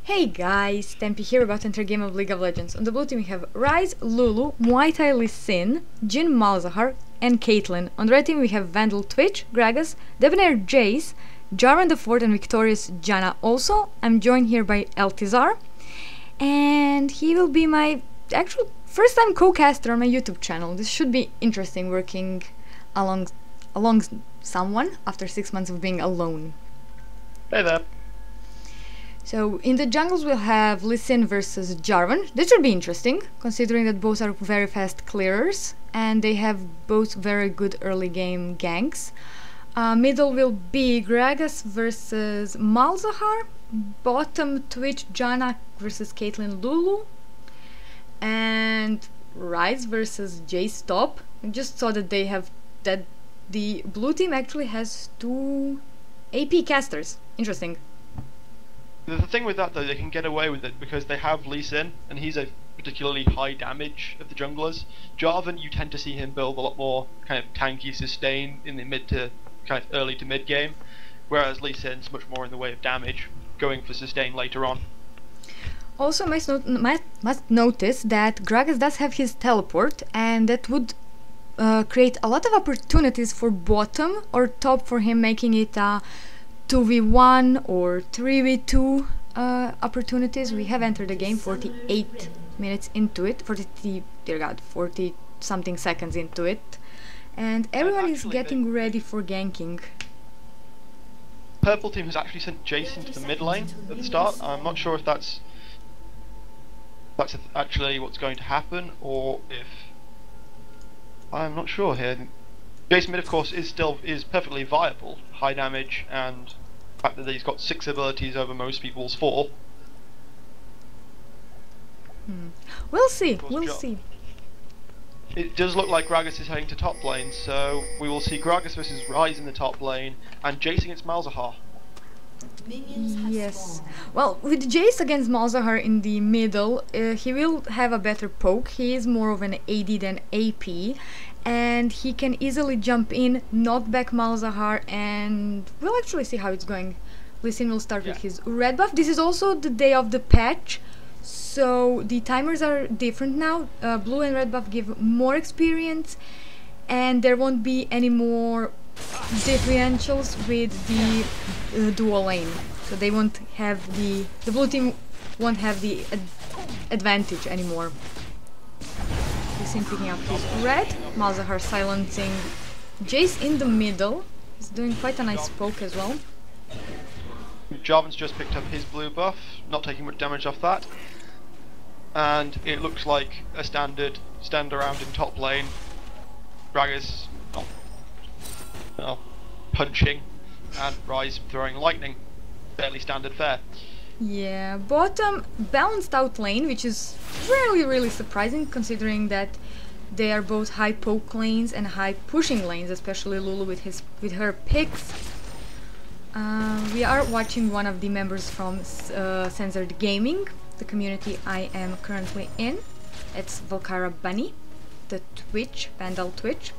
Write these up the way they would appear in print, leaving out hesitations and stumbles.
Hey guys, Tempi here about to enter a game of League of Legends. On the blue team we have Ryze, Lulu, Muay Thai Lee Sin, Jhin Malzahar, and Caitlyn. On the red team we have Vandal Twitch, Gragas, Debonair Jace, Jarvan the Fourth, and Victorious Janna. Also, I'm joined here by Eltizar, and he will be my actual first time co-caster on my YouTube channel. This should be interesting, working along someone after 6 months of being alone. Hey there. So in the jungles we'll have Lee Sin versus Jarvan. This should be interesting, considering that both are very fast clearers and they have both very good early game ganks. Middle will be Gragas versus Malzahar. Bottom Twitch Janna versus Caitlyn Lulu. And Ryze versus Jace top. I just saw that they have that the blue team actually has 2 AP casters. Interesting. The thing with that though, they can get away with it because they have Lee Sin, and he's a particularly high damage of the junglers. Jarvan, you tend to see him build a lot more kind of tanky sustain in the mid to kind of early to mid game, whereas Lee Sin's much more in the way of damage, going for sustain later on. Also, must notice that Gragas does have his teleport, and that would create a lot of opportunities for bottom or top for him, making it 2v1 or 3v2 opportunities. We have entered the game 48 minutes into it, 40 something seconds into it, and everyone is getting ready for ganking. Purple team has actually sent Jace into the mid lane at the start. I'm not sure if that's actually what's going to happen, or if I'm not sure here. Jace mid, of course, is perfectly viable, high damage, and the fact that he's got 6 abilities over most people's 4. We'll see. We'll see. It does look like Gragas is heading to top lane, so we will see Gragas versus Ryze in the top lane, and Jace against Malzahar. Yes. Well, with Jace against Malzahar in the middle, he will have a better poke. He is more of an AD than AP, and he can easily jump in, knock back Malzahar, and we'll actually see how it's going. Lee Sin will start with his red buff. This is also the day of the patch, so the timers are different now. Blue and red buff give more experience, and there won't be any more differentials with the dual lane, so they won't have the blue team won't have the advantage anymore. Lee Sin picking up his red, Malzahar silencing Jace in the middle. He's doing quite a nice poke as well. Jarvan's just picked up his blue buff, not taking much damage off that, and it looks like a standard stand around in top lane. Gragas punching, and Ryze throwing lightning. Fairly standard fare. Yeah, bottom balanced out lane, which is really surprising considering that they are both high poke lanes and high pushing lanes, especially Lulu with her picks. We are watching one of the members from Censored Gaming, the community I am currently in. It's Volkara Bunny, the Twitch, Vandal Twitch.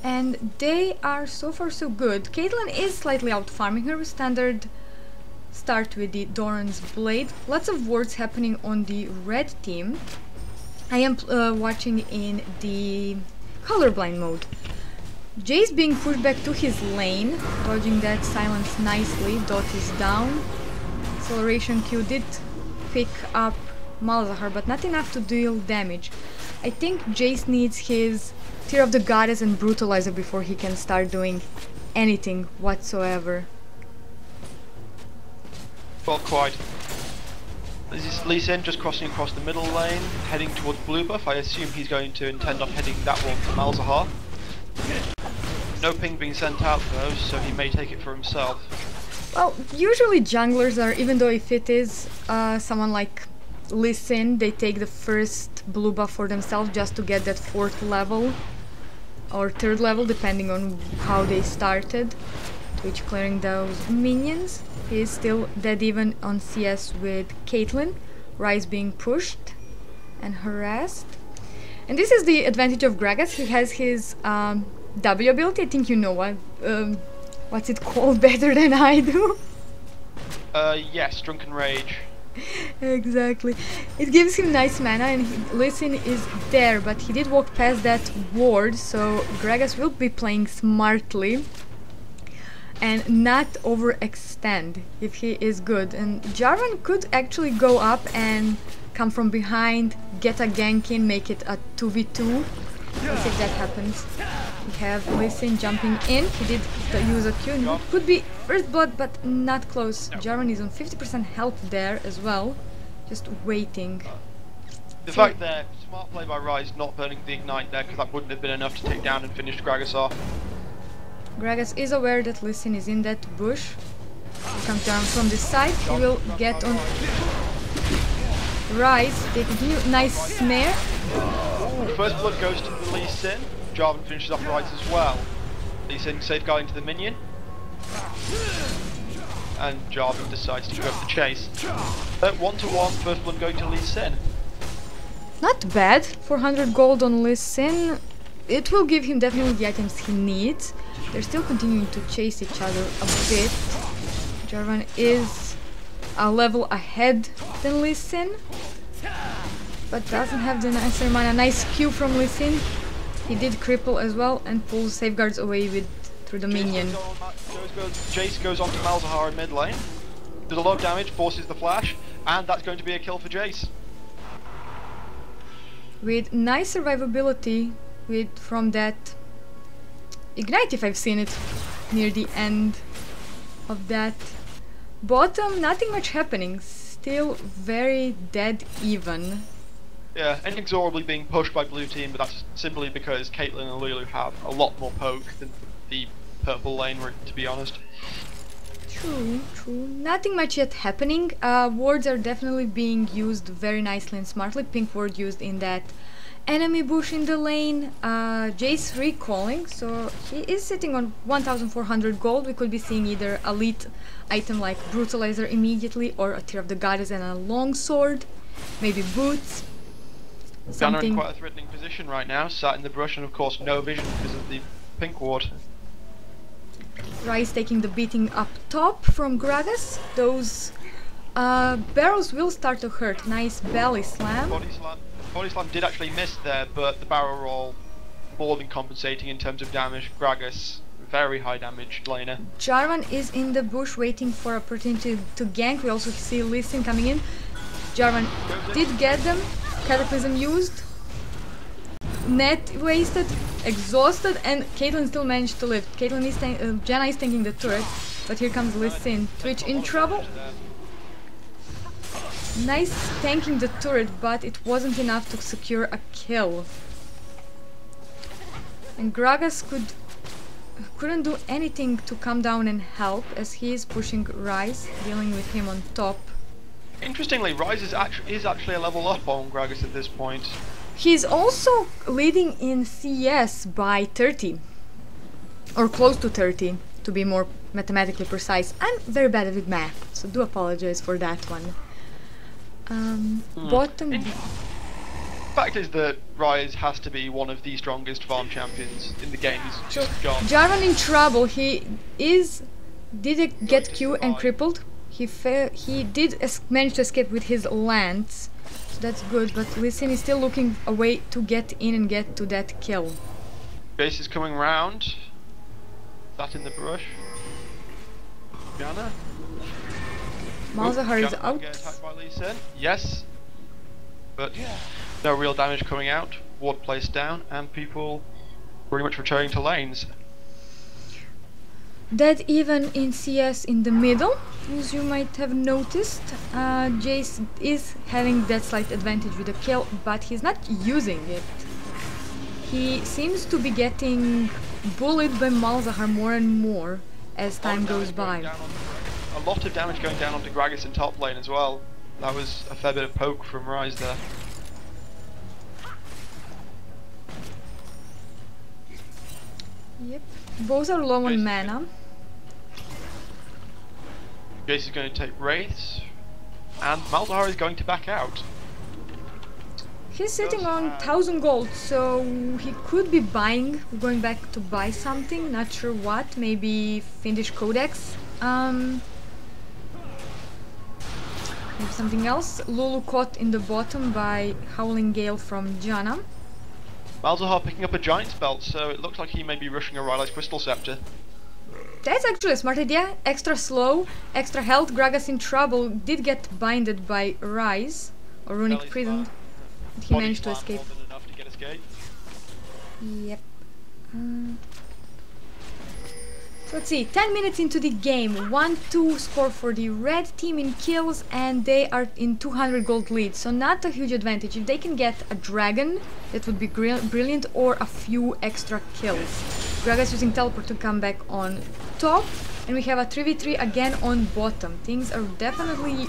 And they are so far so good. Caitlyn is slightly out farming her. Standard start with the Doran's Blade. Lots of wards happening on the red team. I am watching in the colorblind mode. Jace being pushed back to his lane, dodging that silence nicely. Dot is down. Acceleration Q did pick up Malzahar, but not enough to deal damage. I think Jace needs his Tear of the Goddess and Brutalizer before he can start doing anything whatsoever. Well, quite. This is Lee Sin just crossing across the middle lane, heading towards blue buff. I assume he's going to intend on heading that one for Malzahar. No ping being sent out though, so he may take it for himself. Well, usually junglers are, even though if it is someone like Lee Sin, they take the first blue buff for themselves just to get that 4th level or 3rd level, depending on how they started. Twitch clearing those minions. He is still dead even on CS with Caitlyn. Ryze being pushed and harassed. And this is the advantage of Gragas. He has his W ability. I think you know what's it called better than I do. Yes, Drunken Rage. Exactly. It gives him nice mana and Lee Sin is there, but he did walk past that ward, so Gragas will be playing smartly and not overextend if he is good. And Jarvan could actually go up and come from behind, get a gank in, make it a 2v2. Let's see if that happens. We have Lee Sin jumping in. He did use a Q and it could be first blood, but not close. Jarvan is on 50% health there as well, just waiting. The fact that smart play by Rise not burning the ignite there, because that wouldn't have been enough to take down and finish Gragas off. Gragas is aware that Lee Sin is in that bush. He comes down from this side. He will get on Rise. They continue. Nice snare. Ooh, first blood goes to the Lee Sin. Jarvan finishes off Rise as well. Lee Sin safeguarding to the minion. And Jarvan decides to go for the chase. 1-to-1, first blood going to Lee Sin. Not bad. 400 gold on Lee Sin. It will give him definitely the items he needs. They're still continuing to chase each other a bit. Jarvan is a level ahead than Lee Sin, but doesn't have the necessary mana. Nice Q from Lee Sin. He did cripple as well and pulls safeguards away with through the minion. Jace goes on to Malzahar in mid lane. Does a lot of damage, forces the flash, and that's going to be a kill for Jace. With nice survivability from that Ignite, if I've seen it near the end of that. Bottom, nothing much happening. Still very dead even. Yeah, inexorably being pushed by blue team, but that's simply because Caitlyn and Lulu have a lot more poke than the purple lane, to be honest. True, true. Nothing much yet happening. Wards are definitely being used very nicely and smartly. Pink ward used in that enemy bush in the lane. Jace recalling, so he is sitting on 1400 gold. We could be seeing either elite item like Brutalizer immediately, or a Tear of the Goddess and a longsword, maybe boots. Gunner in quite a threatening position right now, sat in the brush, and of course no vision because of the pink ward. Rise taking the beating up top from Gragas. Those barrels will start to hurt. Nice belly slam. Body slam did actually miss there, but the barrel roll more than compensating in terms of damage. Gragas, very high damage laner. Jarvan is in the bush waiting for opportunity to gank. We also see Lee Sin coming in. Jarvan did get them. Cataclysm used. Net wasted, exhausted, and Caitlyn still managed to live. Caitlyn is Janna is tanking the turret, but here comes Lee Sin. Twitch in trouble. Nice tanking the turret, but it wasn't enough to secure a kill. And Gragas couldn't do anything to come down and help, as he is pushing Rise, dealing with him on top. Interestingly, Rise is actually a level up on Gragas at this point. He's also leading in CS by 30, or close to 30, to be more mathematically precise. I'm very bad with math, so do apologize for that one. Bottom. Fact is that Rise has to be one of the strongest farm champions in the game. He's just gone. Jarvan in trouble. He did get Q and crippled. He did manage to escape with his lance, so that's good. But Lee Sin is still looking a way to get in and get to that kill. Jace is coming round. That in the brush. Janna. Malzahar is out. Get attacked by Lee Sin. Yes, but no real damage coming out. Ward placed down, and people pretty much returning to lanes. Dead even in CS in the middle, as you might have noticed. Jace is having that slight advantage with the kill, but he's not using it. He seems to be getting bullied by Malzahar more and more as time goes by. A lot of damage going down onto Gragas in top lane as well. That was a fair bit of poke from Rise there. Yep, both are low on mana. Jace is going to take Wraiths, and Malzahar is going to back out. He's sitting on 1000 gold, so he could be going back to buy something, not sure what, maybe Fiendish Codex. Maybe something else. Lulu caught in the bottom by Howling Gale from Janna. Malzahar picking up a Giant's Belt, so it looks like he may be rushing a Rylai's Crystal Scepter. That's actually a smart idea. Extra slow, extra health. Gragas in trouble. Did get binded by Rise or Runic Belly Prison. slam. He Body managed to slam escape. more than enough to get escape. Yep. So let's see, 10 minutes into the game, 1-2 score for the red team in kills, and they are in 200 gold lead, so not a huge advantage. If they can get a dragon, that would be brilliant, or a few extra kills. Gragas using teleport to come back on top, and we have a 3v3 again on bottom. Things are definitely...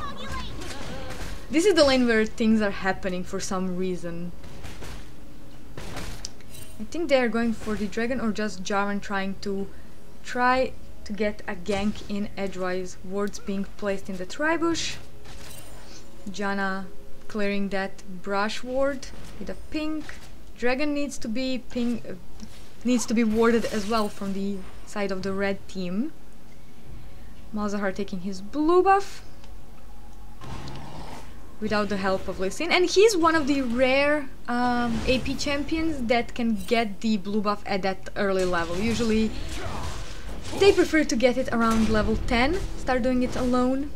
This is the lane where things are happening for some reason. I think they are going for the dragon, or just Jarvan trying to get a gank in edgewise. Wards being placed in the tribush. Janna clearing that brush ward with a pink. Dragon needs to be warded as well from the side of the red team. Malzahar taking his blue buff without the help of Lee Sin, and he's one of the rare AP champions that can get the blue buff at that early level. Usually they prefer to get it around level 10, start doing it alone.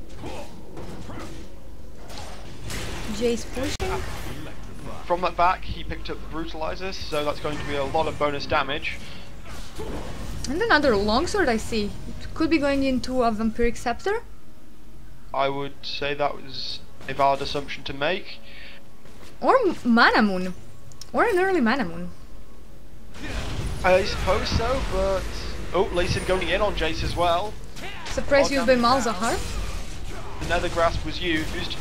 Jace pushing. From that back, he picked up Brutalizers, so that's going to be a lot of bonus damage. And another longsword I see. It could be going into a Vampiric Scepter. I would say that was a valid assumption to make. Or Mana Moon. Or an early Mana Moon. I suppose so, but... Oh, Lee Sin going in on Jace as well. Suppress used by Malzahar. The Nether Grasp was used.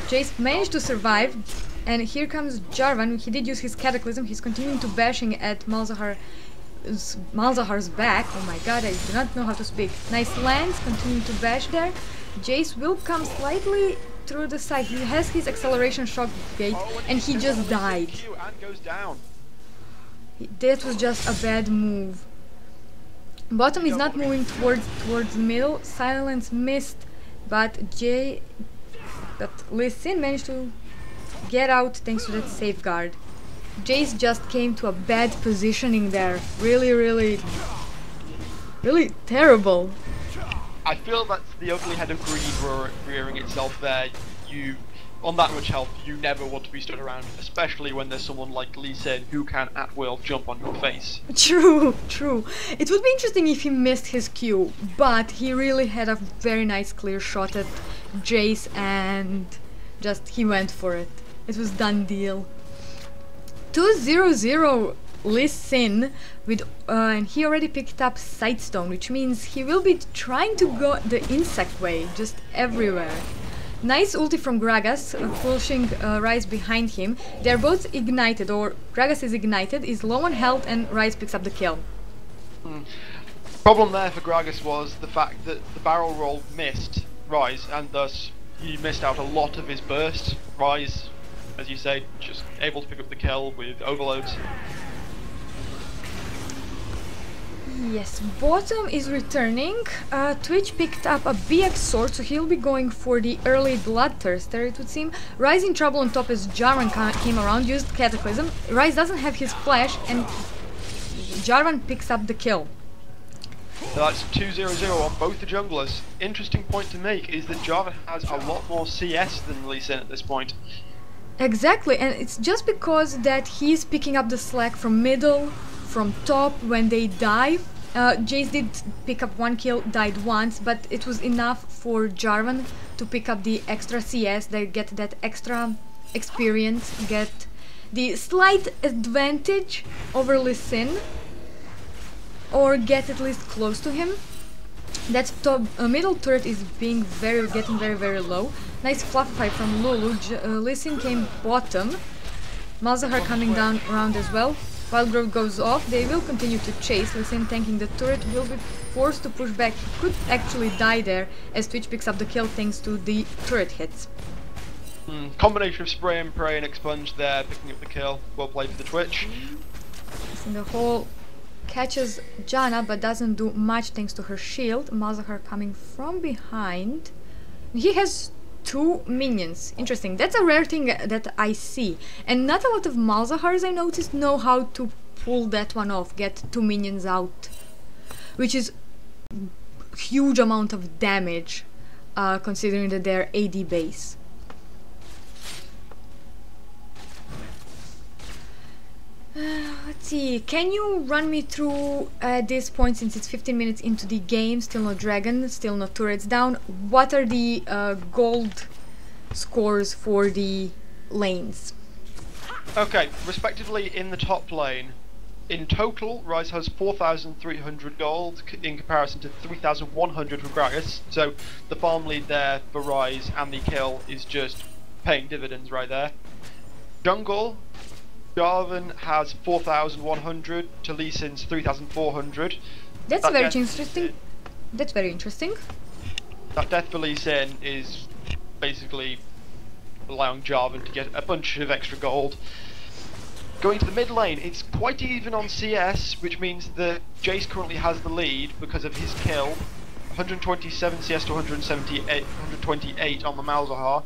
Jace managed to survive, and here comes Jarvan. He did use his Cataclysm. He's continuing to bashing at Malzahar's back. Oh my god, I do not know how to speak. Nice lands, continuing to bash there. Jace will come slightly through the side. He has his acceleration shock gate, and he just died. And goes down. That was just a bad move. Bottom is not moving towards middle. Silence missed, but Lee Sin managed to get out thanks to that safeguard. Jace just came to a bad positioning there. Really terrible. I feel that's the ugly head of greed rearing itself there. On that much health, you never want to be stood around, especially when there's someone like Lee Sin who can at will jump on your face. True. It would be interesting if he missed his Q, but he really had a very nice clear shot at Jace, and just he went for it. It was done deal. 2-0-0 Lee Sin with and he already picked up Sightstone, which means he will be trying to go the insect way, just everywhere. Nice ulti from Gragas, pushing Rise behind him. They're both ignited, or Gragas is ignited, is low on health, and Rise picks up the kill. Problem there for Gragas was the fact that the barrel roll missed Rise, and thus he missed out a lot of his burst. Rise, as you say, just able to pick up the kill with overloads. Yes, bottom is returning. Twitch picked up a BF sword, so he'll be going for the early Bloodthirster, it would seem. Rise in trouble on top as Jarvan came around, used Cataclysm. Rise doesn't have his flash, and Jarvan picks up the kill. So that's 2-0-0 on both the junglers. Interesting point to make is that Jarvan has a lot more CS than Lee Sin at this point. Exactly, and it's just because that he's picking up the slack from middle, from top when they die. Jace did pick up one kill, died once, but it was enough for Jarvan to pick up the extra CS. They get that extra experience, get the slight advantage over Lee Sin, or get at least close to him. That top middle turret is getting very low. Nice fluffify from Lulu. Lee Sin came bottom. Malzahar coming down around as well. Wild Growth goes off, they will continue to chase. Lee Sin tanking the turret, will be forced to push back. He could actually die there as Twitch picks up the kill thanks to the turret hits. Combination of spray and pray and expunge there, picking up the kill. Well played for the Twitch. In the hole catches Janna, but doesn't do much thanks to her shield. Malzahar coming from behind. He has 2 minions. Interesting. That's a rare thing that I see. And not a lot of Malzahars, I noticed, know how to pull that one off, get 2 minions out. Which is huge amount of damage, considering that they're AD base. Let's see, can you run me through at this point, since it's 15 minutes into the game, still no dragon, still no turrets down, what are the gold scores for the lanes? Okay, respectively in the top lane, in total, Rise has 4,300 gold in comparison to 3,100 from Gragas, so the farm lead there for Rise and the kill is just paying dividends right there. Jungle, Jarvan has 4,100 to Lee Sin's 3,400. That's very interesting. That's very interesting. That death for Lee Sin is basically allowing Jarvan to get a bunch of extra gold. Going to the mid lane, it's quite even on CS, which means that Jace currently has the lead because of his kill. 127 CS to 128 on the Malzahar.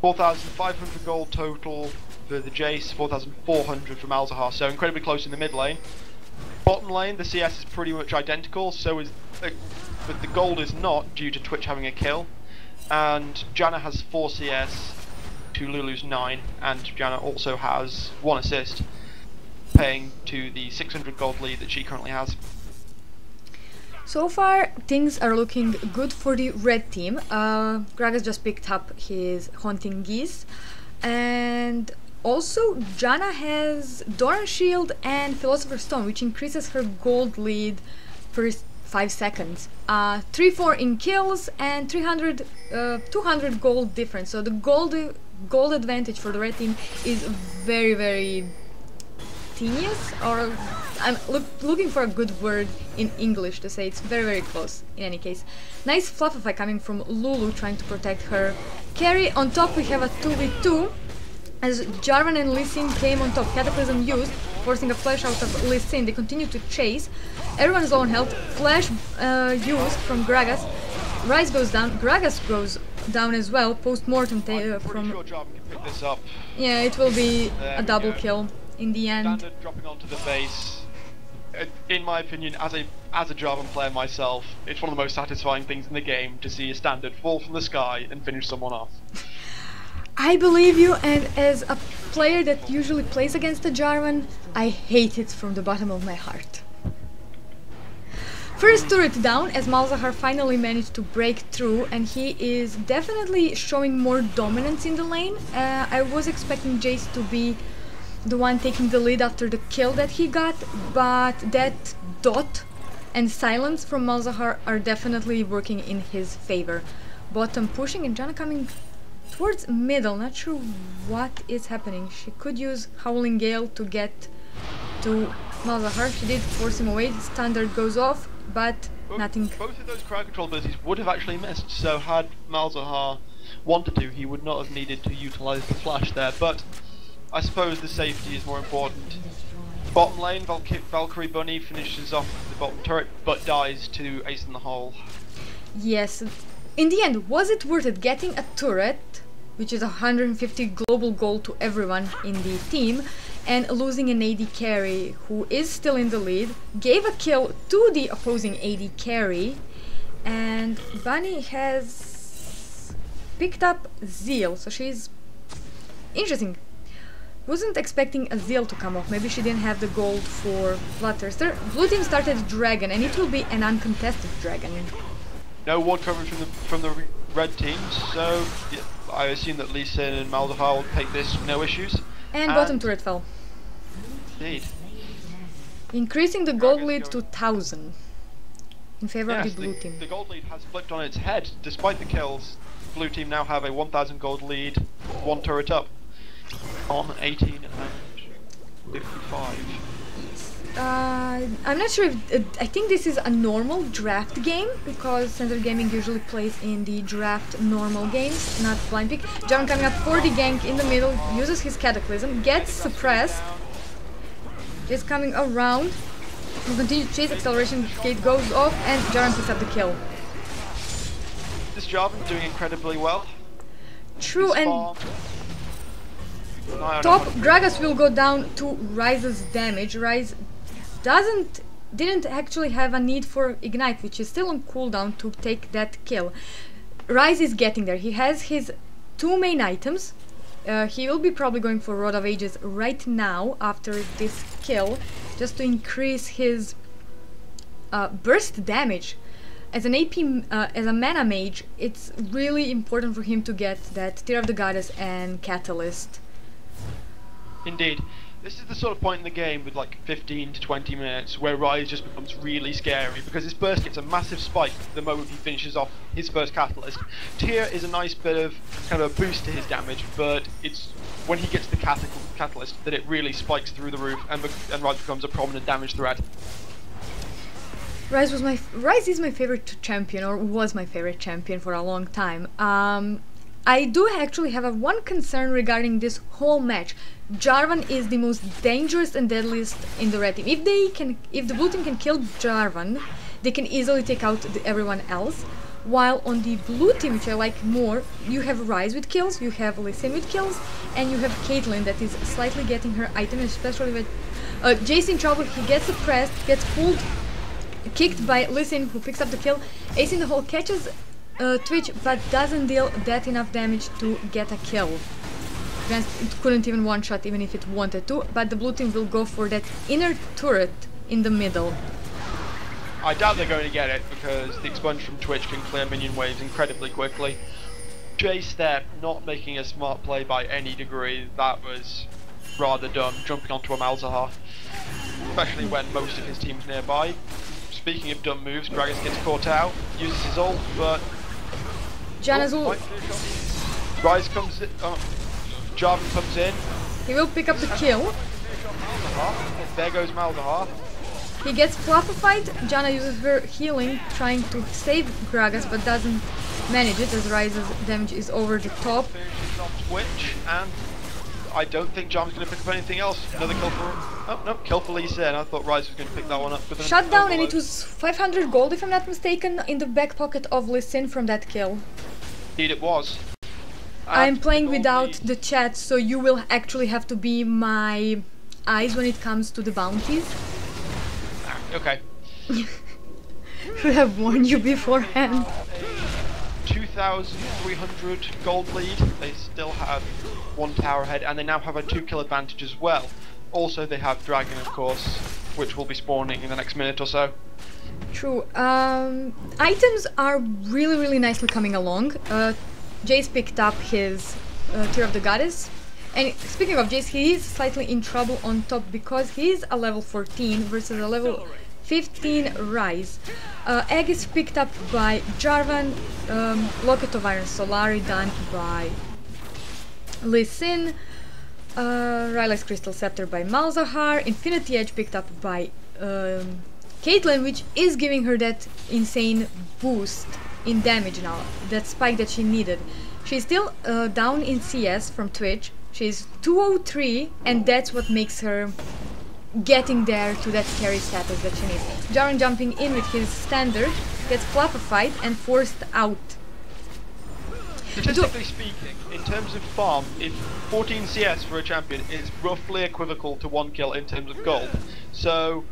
4,500 gold total for the Jace, 4,400 for Malzahar, so incredibly close in the mid lane. Bottom lane, the CS is pretty much identical, so is but the gold is not due to Twitch having a kill. And Janna has 4 CS to Lulu's 9, and Janna also has 1 assist, paying to the 600 gold lead that she currently has. So far, things are looking good for the red team. Gragas just picked up his Haunting Geese, and also Janna has Doran Shield and Philosopher's Stone, which increases her gold lead per 5 seconds. 3-4 in kills and 200 gold difference. So the gold advantage for the red team is very, very tenuous, or I'm looking for a good word in English to say. It's very, very close in any case. Nice Fluffify coming from Lulu, trying to protect her carry. On top we have a 2v2 as Jarvan and Lee Sin came on top. Cataclysm used, forcing a flash out of Lee Sin. They continue to chase. Everyone is low on health. Flash used from Gragas. Rise goes down. Gragas goes down as well. Post-mortem from... Sure Jarvan can pick this up. Yeah, it will be a double kill in the end. Standard dropping onto the base. In my opinion, as a Jarvan player myself, it's one of the most satisfying things in the game to see a standard fall from the sky and finish someone off. I believe you, and as a player that usually plays against a Jarvan, I hate it from the bottom of my heart. First turret down, as Malzahar finally managed to break through, and he is definitely showing more dominance in the lane. I was expecting Jace to be the one taking the lead after the kill that he got, but that dot and silence from Malzahar are definitely working in his favor. Bottom pushing and Janna coming towards middle, not sure what is happening. She could use Howling Gale to get to Malzahar. She did force him away. The standard goes off, but nothing. Both of those crowd control abilities would have actually missed, so had Malzahar wanted to, he would not have needed to utilise the flash there, but I suppose the safety is more important. Bottom lane, Valkyrie Bunny finishes off the bottom turret, but dies to Ace in the Hole. Yes. In the end, was it worth it getting a turret, which is 150 global gold to everyone in the team, and losing an AD carry who is still in the lead, gave a kill to the opposing AD carry, and Bunny has picked up Zeal, so she's interesting. Wasn't expecting a Zeal to come off. Maybe she didn't have the gold for Flutters. Blue team started Dragon, and it will be an uncontested Dragon. No ward coverage from the red teams, so yeah, I assume that Lee Sin and Malzahar will take this no issues. And bottom turret fell. Indeed. Increasing the gold lead to 1,000 in favor of the blue team. The gold lead has flipped on its head. Despite the kills, blue team now have a 1,000 gold lead, 1 turret up on 18 and 55. I'm not sure if, I think this is a normal draft game, because Sensor Gaming usually plays in the draft normal games, not blind pick. Jarvan coming up for the gank in the middle, uses his Cataclysm, gets suppressed, is coming around, will continue to chase, acceleration gate goes off, and Jarvan picks up the kill. This Jarvan's doing incredibly well. True, His and farm- top Gragas will go down to Ryze's damage. Ryze didn't actually have a need for Ignite, which is still on cooldown to take that kill. Ryze is getting there. He has his 2 main items. He will be probably going for Rod of Ages right now after this kill, just to increase his burst damage. As an AP, as a mana mage, it's really important for him to get that Tear of the Goddess and Catalyst. Indeed. This is the sort of point in the game with like 15 to 20 minutes where Ryze just becomes really scary because his burst gets a massive spike the moment he finishes off his first catalyst. Tear is a nice bit of kind of a boost to his damage, but it's when he gets the catalyst that it really spikes through the roof and Ryze becomes a prominent damage threat. Ryze is my favorite champion, or was my favorite champion for a long time. I do actually have one concern regarding this whole match. Jarvan is the most dangerous and deadliest in the red team. If the blue team can kill Jarvan, they can easily take out everyone else. While on the blue team, which I like more, you have Ryze with kills, you have Lee Sin with kills, and you have Caitlyn that is slightly getting her item, especially with Jace in trouble. He gets suppressed, gets pulled, kicked by Lee Sin, who picks up the kill. Ace in the hole catches Twitch, but doesn't deal that enough damage to get a kill. It couldn't even one-shot even if it wanted to, but the blue team will go for that inner turret in the middle. I doubt they're going to get it because the expunge from Twitch can clear minion waves incredibly quickly. Jace there, not making a smart play by any degree. That was rather dumb, jumping onto a Malzahar, especially when most of his team's nearby. Speaking of dumb moves, Gragas gets caught out, uses his ult, but Janna's ult. Ryze comes in, Jarvan comes in. He will pick up the kill. There goes Malzahar. He gets fluffified. Janna uses her healing, trying to save Gragas, but doesn't manage it as Ryze's damage is over the top. Finishes on Twitch, and I don't think Jarvan's going to pick up anything else. Another kill for... Oh, no, kill for Lee Sin. I thought Ryze was going to pick that one up. Shut down, and it was 500 gold, if I'm not mistaken, in the back pocket of Lee Sin from that kill. Indeed it was. I'm playing without the chat, so you will actually have to be my eyes when it comes to the bounties. Okay. Should have warned you beforehand. 2,300 gold lead. They still have 1 tower ahead, and they now have a 2 kill advantage as well. Also, they have Dragon, of course, which will be spawning in the next minute or so. True. Items are really nicely coming along. Jace picked up his Tear of the Goddess. And speaking of Jace, he is slightly in trouble on top because he's a level 14 versus a level 15 Ryze. Egg is picked up by Jarvan, Locket of Iron Solari done by Lee Sin, Rylai's Crystal Scepter by Malzahar, Infinity Edge picked up by Caitlyn, which is giving her that insane boost in damage now, that spike that she needed. She's still down in CS from Twitch. She's 203, and that's what makes her getting there to that carry status that she needs. Jarvan jumping in with his standard, gets fluffified and forced out. Statistically speaking, in terms of farm, if 14 CS for a champion is roughly equivocal to 1 kill in terms of gold. So,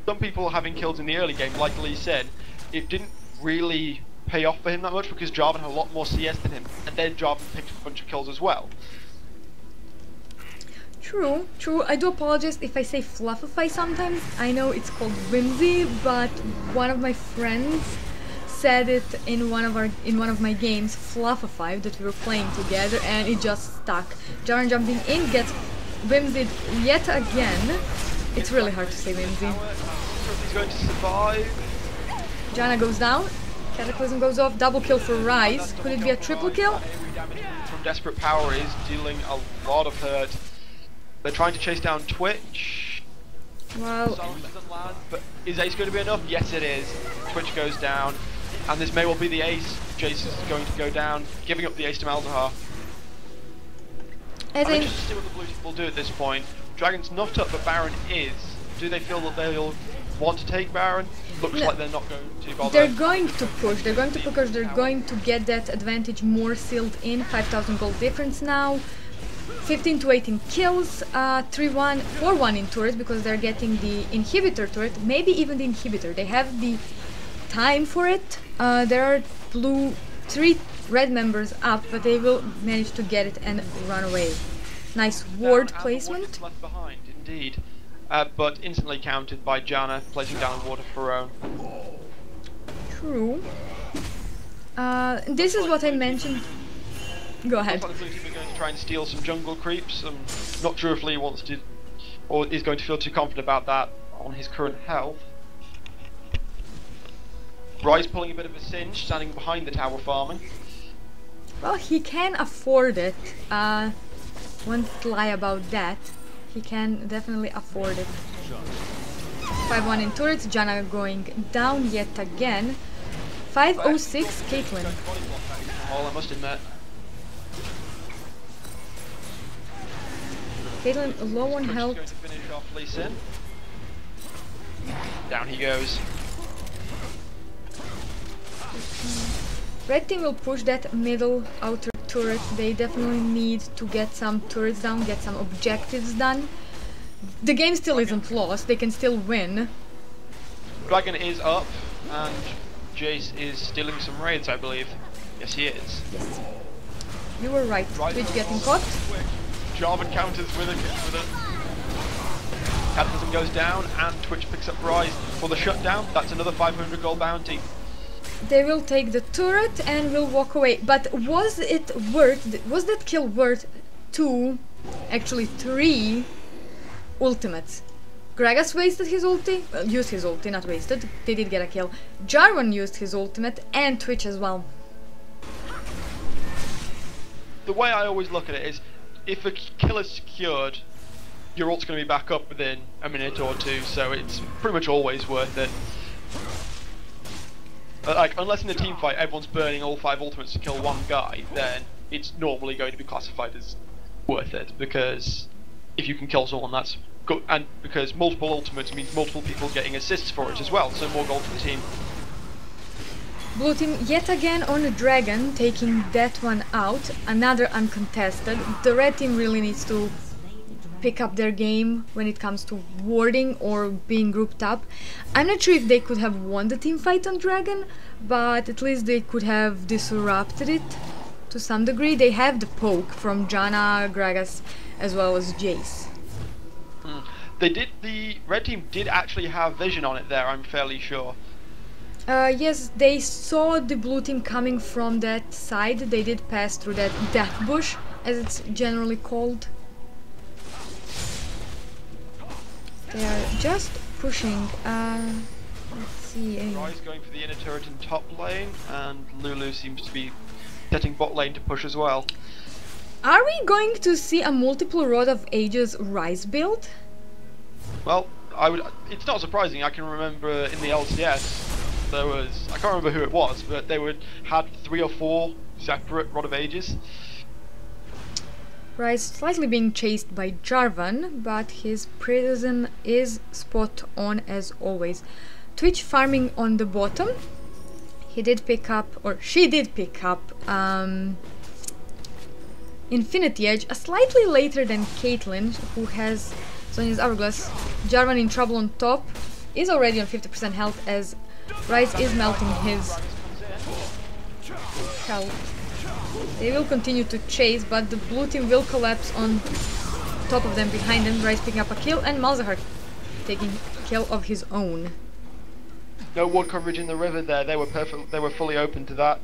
some people having kills in the early game, like Lee said, it didn't really pay off for him that much because Jarvan had a lot more CS than him, and then Jarvan picked up a bunch of kills as well. True. I do apologize if I say fluffify sometimes. I know it's called whimsy, but one of my friends said it in one of my games, fluffify, that we were playing together, and it just stuck. Jarvan jumping in gets whimsied yet again. It's really hard to say whimsy. He's going to survive. Janna goes down. Cataclysm goes off. Double kill for Ryze. Could it be a triple kill? From Desperate Power is dealing a lot of hurt. They're trying to chase down Twitch. Well, but is Ace going to be enough? Yes, it is. Twitch goes down, and this may well be the Ace. Jace is going to go down, giving up the Ace to Malzahar. I'm interested to see what the blue team will do at this point. Dragon's not up, but Baron is. Do they feel that they'll want to take Baron. Looks No. like they're not going to bother. They're going to push. They're going to push because they're going to get that advantage more sealed in. 5,000 gold difference now. 15 to 18 kills. 3-1, 4-1 in turrets because they're getting the inhibitor turret. Maybe even the inhibitor. They have the time for it. There are blue, 3 red members up, but they will manage to get it and run away. Nice ward Down, and placement. the ward is left behind, indeed. But instantly countered by Janna, placing down a ward of her own. True. This is what I mentioned. Go ahead. Looks like the blue team are going to try and steal some jungle creeps. I'm not sure if Lee wants to, or is going to feel too confident about that on his current health. Ryze pulling a bit of a cinch, standing behind the tower farming. Well, he can afford it. Won't lie about that. He can definitely afford it. 5-1 in turrets. Janna going down yet again. 506 Caitlyn. I must admit. Caitlyn low on Twitch is health. going to finish off Lee Sin. Down he goes. Red team will push that middle outer turret. They definitely need to get some turrets down, get some objectives done. The game still isn't lost, they can still win. Dragon is up, and Jace is stealing some raids, I believe. Yes, he is. Yes. You were right. Twitch getting caught. Jarvan counters with it. Cataclysm goes down, and Twitch picks up Ryze for the shutdown. That's another 500 gold bounty. They will take the turret and will walk away. But was it worth? Was that kill worth 2, actually 3 ultimates? Gragas wasted his ulti, well, used his ulti, not wasted. They did get a kill. Jarvan used his ultimate and Twitch as well. The way I always look at it is, if a kill is secured, your ult's going to be back up within a minute or two, so it's pretty much always worth it. Like, unless in a team fight everyone's burning all 5 ultimates to kill one guy, then it's normally going to be classified as worth it, because if you can kill someone, that's good, and because multiple ultimates means multiple people getting assists for it as well, so more gold for the team. Blue team yet again on a dragon, taking that one out, another uncontested. The red team really needs to pick up their game when it comes to warding or being grouped up. I'm not sure if they could have won the team fight on dragon, but at least they could have disrupted it to some degree. They have the poke from Janna, Gragas, as well as Jace. The red team did actually have vision on it there, I'm fairly sure. Yes, they saw the blue team coming from that side. They did pass through that death bush, as it's generally called. They are just pushing. Let's see. Ryze going for the inner turret in top lane, and Lulu seems to be setting bot lane to push as well. Are we going to see a multiple Rod of Ages Ryze build? Well, it's not surprising. I can remember in the LCS there was, I can't remember who it was, but they had 3 or 4 separate Rod of Ages. Ryze slightly being chased by Jarvan, but his precision is spot on as always. Twitch farming on the bottom. He did pick up, or she did pick up, Infinity Edge, slightly later than Caitlyn, who has Sonya's Hourglass. Jarvan in trouble on top, is already on 50% health as Ryze is melting his health. They will continue to chase, but the blue team will collapse on top of them, behind them. Ryze picking up a kill, and Malzahar taking a kill of his own. No ward coverage in the river there. They were perfect. They were fully open to that.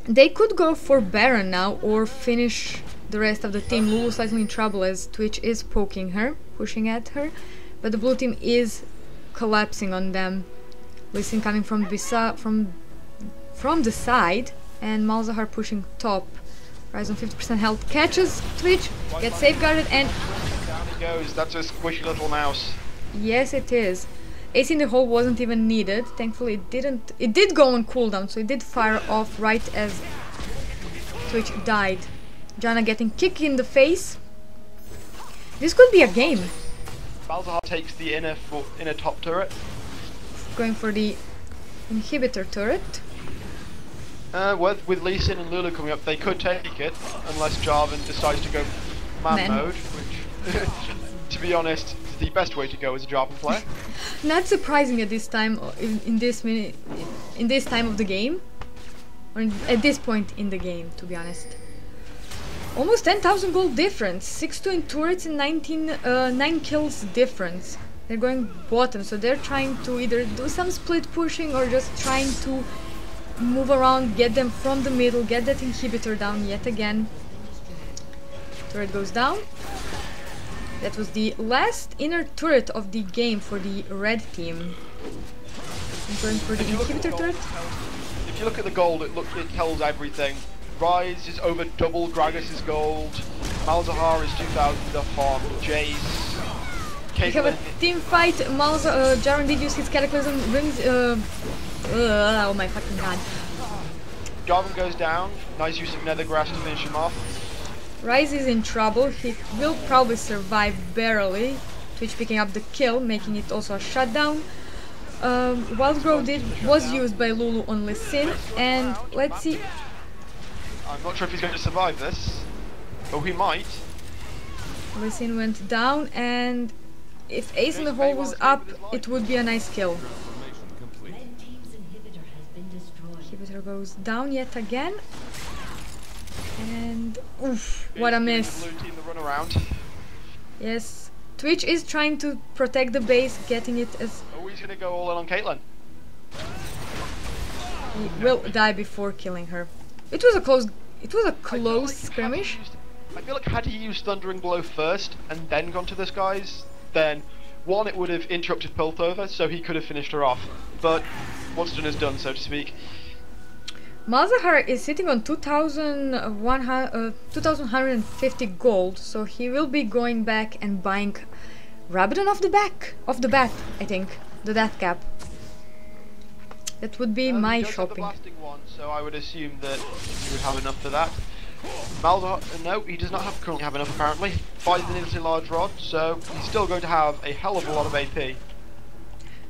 They could go for Baron now or finish the rest of the team. Lulu slightly in trouble as Twitch is poking her, pushing at her, but the blue team is collapsing on them. Listen coming from the side, and Malzahar pushing top. Ryze on 50% health, catches Twitch, gets safeguarded, and Down he goes. That's a squishy little mouse. yes, it is. Ace in the hole wasn't even needed. Thankfully, it didn't. It did go on cooldown, so it did fire off right as Twitch died. Janna getting kicked in the face. This could be a game. Malzahar takes the inner top turret. Going for the inhibitor turret. With Lee Sin and Lulu coming up, they could take it, unless Jarvan decides to go man mode, which, to be honest, is the best way to go as a Jarvan player. Not surprising at this time, in this time of the game, or at this point in the game, to be honest. Almost 10,000 gold difference, 6-2 in turrets and 9 kills difference. They're going bottom, so they're trying to either do some split pushing or just trying to move around, get them from the middle, get that inhibitor down yet again. Turret goes down. That was the last inner turret of the game for the red team. I'm going for the inhibitor turret. If you look at the gold, it tells everything. Ryze is over double Gragas's gold. Malzahar is 2,000 up on Jace. We have a team fight. Jarvan did use his Cataclysm, brings oh my fucking god. Jarvan goes down. Nice use of Nethergrass to finish him off. Ryze is in trouble. He will probably survive barely. Twitch picking up the kill, making it also a shutdown. Wild Growth was used by Lulu on Lee Sin, and let's see. I'm not sure if he's going to survive this, but he might. Lee Sin went down, and if Ace in the Hole was up, it would be a nice kill. Inhibitor goes down yet again. And oof, what a miss. Blue team the run around. Yes, Twitch is trying to protect the base, getting it as... Oh, he's going to go all in on Caitlyn. He will die before killing her. It was a close skirmish. I feel like had he used Thundering Blow first and then gone to the skies, then one, it would have interrupted Piltover, so he could have finished her off. But what's done is done, so to speak. Malzahar is sitting on 2,150 gold, so he will be going back and buying Rabadon off the bat, I think, the death cap. That would be my shopping. The blasting one, so I would assume that he would have enough for that. Malzahar, no, he does not currently have enough apparently. Buys the needlessly large rod, so he's still going to have a hell of a lot of AP.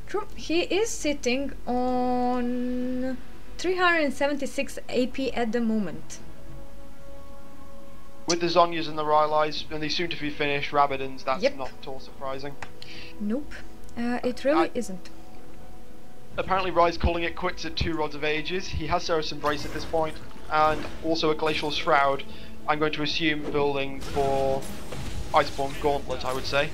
True, he is sitting on 376 AP at the moment. With the Zonyas and the Rylais, and the soon-to-be finished Rabadons, that's not at all surprising. Nope, it really isn't. Apparently Ryze calling it quits at 2 Rods of Ages. He has Ceres Embrace at this point, and also a Glacial Shroud. I'm going to assume building for Iceborne Gauntlet, I would say.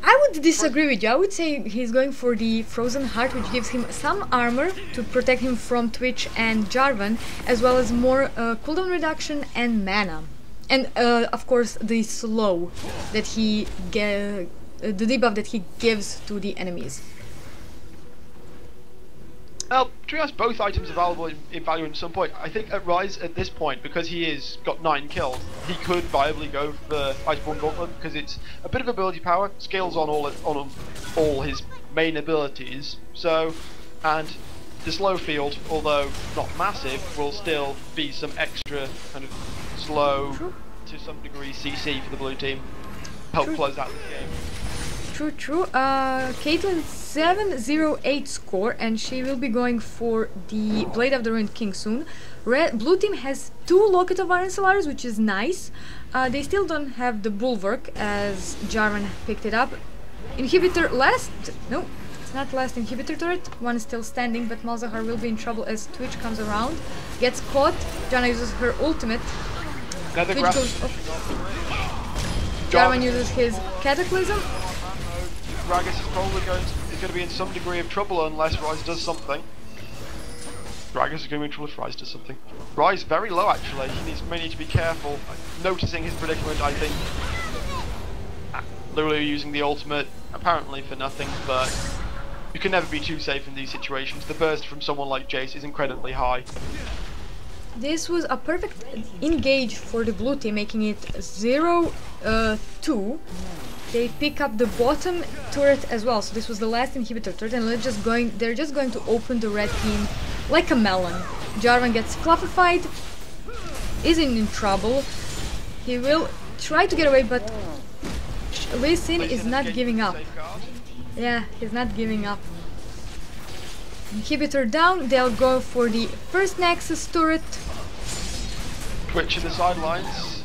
I would disagree with you. I would say he's going for the Frozen Heart, which gives him some armor to protect him from Twitch and Jarvan, as well as more cooldown reduction and mana. And of course the slow that he the debuff that he gives to the enemies. Well, to be honest, both items are valuable in value at some point. I think at Ryze at this point, because he has got 9 kills, he could viably go for Iceborne Gauntlet because it's a bit of ability power, scales on all his main abilities. So, and the slow field, although not massive, will still be some extra kind of slow to some degree CC for the blue team. Help close out the game. True. Caitlyn 708 score, and she will be going for the Blade of the Ruined King soon. Blue team has 2 Locket of Iron Solaris, which is nice. They still don't have the Bulwark, as Jarvan picked it up. Inhibitor last? No, it's not last inhibitor turret. One is still standing, but Malzahar will be in trouble as Twitch comes around. Gets caught. Janna uses her ultimate. Twitch goes off. Jarvan uses his Cataclysm. Gragas is probably going to be in some degree of trouble unless Ryze does something. Gragas is going to be in trouble if Ryze does something. Ryze very low actually, he may need to be careful. Noticing his predicament, I think. Lulu using the ultimate, apparently for nothing, but you can never be too safe in these situations. The burst from someone like Jace is incredibly high. This was a perfect engage for the blue team, making it 0-2. They pick up the bottom turret as well, so this was the last inhibitor turret, and they're just going to open the red team like a melon. Jarvan gets fluffified, is in trouble. He will try to get away, but Lee Sin is not giving up. Safeguard. Yeah, he's not giving up. Inhibitor down, they'll go for the first Nexus turret. Twitch in the sidelines.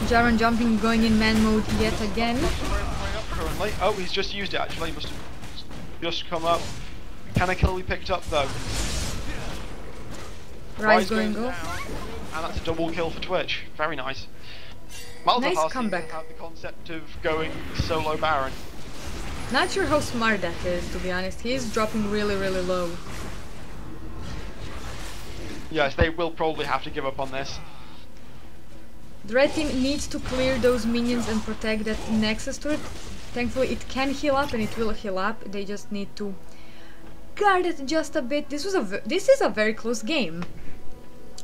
Jarvan jumping, going in man mode yet again. Currently. Oh, he's just used it actually. He must have just come up. Can a kill be picked up though? Rise going go. And that's a double kill for Twitch. Very nice. Nice comeback. Have the concept of going solo Baron. Not sure how smart that is, to be honest. He is dropping really, really low. Yes, they will probably have to give up on this. The red team needs to clear those minions and protect that Nexus turret. Thankfully it can heal up and it will heal up. They just need to guard it just a bit. This is a very close game.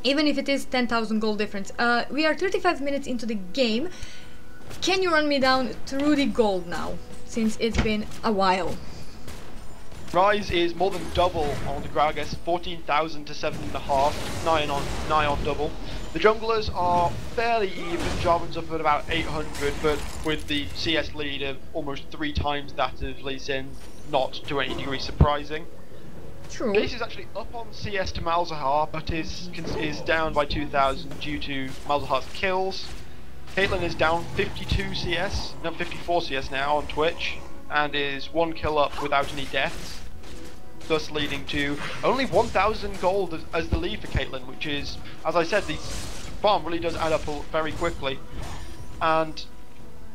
Even if it is 10,000 gold difference. We are 35 minutes into the game. Can you run me down through the gold now? Since it's been a while. Rise is more than double on the Gragas, 14,000 to 7.5, nigh on double. The junglers are fairly even, Jarvan's up at about 800, but with the CS lead of almost 3 times that of Lee Sin, not to any degree surprising. True. Jace is actually up on CS to Malzahar, but is down by 2,000 due to Malzahar's kills. Caitlyn is down 52 CS, no 54 CS now on Twitch, and is 1 kill up without any deaths, thus leading to only 1,000 gold as the lead for Caitlyn, which is, as I said, the farm really does add up very quickly. And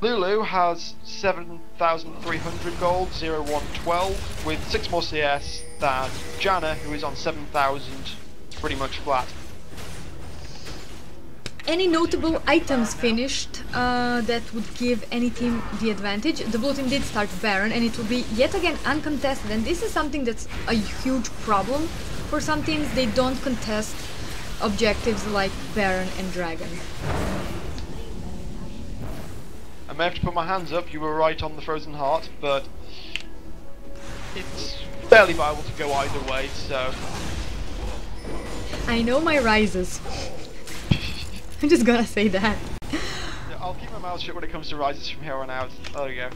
Lulu has 7,300 gold, 0-1-12, with 6 more CS than Janna, who is on 7,000, pretty much flat. Any notable items finished that would give any team the advantage? The blue team did start Baron and it will be yet again uncontested, and this is something that's a huge problem for some teams. They don't contest objectives like Baron and Dragon. I may have to put my hands up, you were right on the Frozen Heart, but it's barely viable to go either way, so... I know my rises. I'm just gonna say that. Yeah, I'll keep my mouth shut when it comes to rises from here on out. There we go.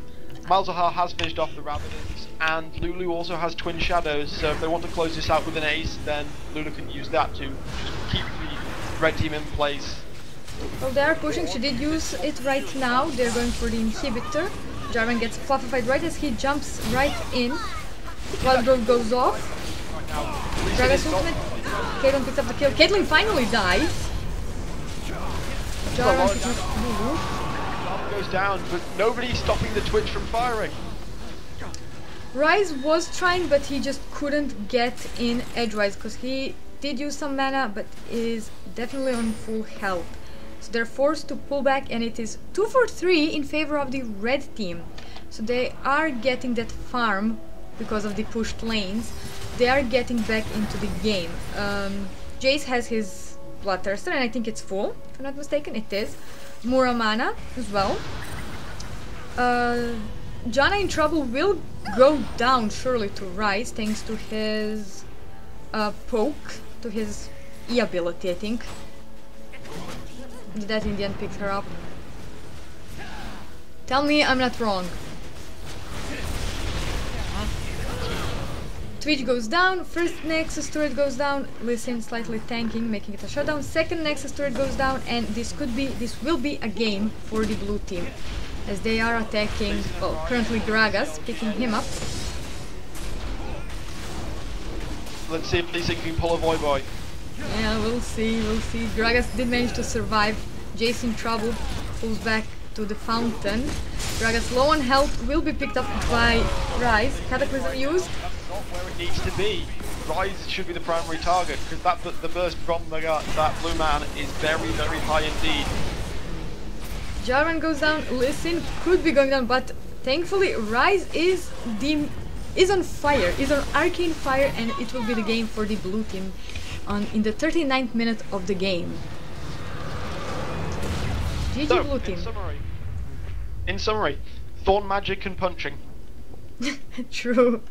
Malzahar has finished off the Rabadons, and Lulu also has Twin Shadows, so if they want to close this out with an ace, then Lulu can use that to just keep the red team in place. Well, they are pushing, she did use it right now. They're going for the inhibitor. Jarvan gets fluffified right as he jumps right in. Blood goes off. Right now, Gragas ultimate. Caitlyn picks up the kill. Caitlyn finally dies. Jarvan picks up Lulu. Jarvan goes down, but nobody's stopping the Twitch from firing. Rise was trying, but he just couldn't get in edgewise because he did use some mana, but is definitely on full health. So they're forced to pull back, and it is 2 for 3 in favor of the red team. So they are getting that farm because of the pushed lanes. They are getting back into the game. Jace has his Bloodthirster, and I think it's full, if I'm not mistaken. It is. Muramana as well. Janna in trouble will go down surely to Rise thanks to his poke, to his E ability, I think. That in the end picked her up. Tell me I'm not wrong. Twitch goes down, first Nexus turret goes down, Lee Sin slightly tanking, making it a shutdown, second Nexus turret goes down, and this will be a game for the blue team, as they are attacking, well, currently Gragas, picking him up. Let's see if Lee Sin can pull a Void. Yeah, we'll see. Gragas did manage to survive. Jace in trouble, pulls back to the fountain. Gragas low on health, will be picked up by Rise. Cataclysm used. Not where it needs to be. Rise should be the primary target, because the burst from that blue man is very, very high indeed. Jarvan goes down, Lee Sin could be going down, but thankfully Rise is on fire, is on arcane fire, and it will be the game for the blue team in the 39th minute of the game. GG So, blue team. In summary, Thorn magic and punching. True.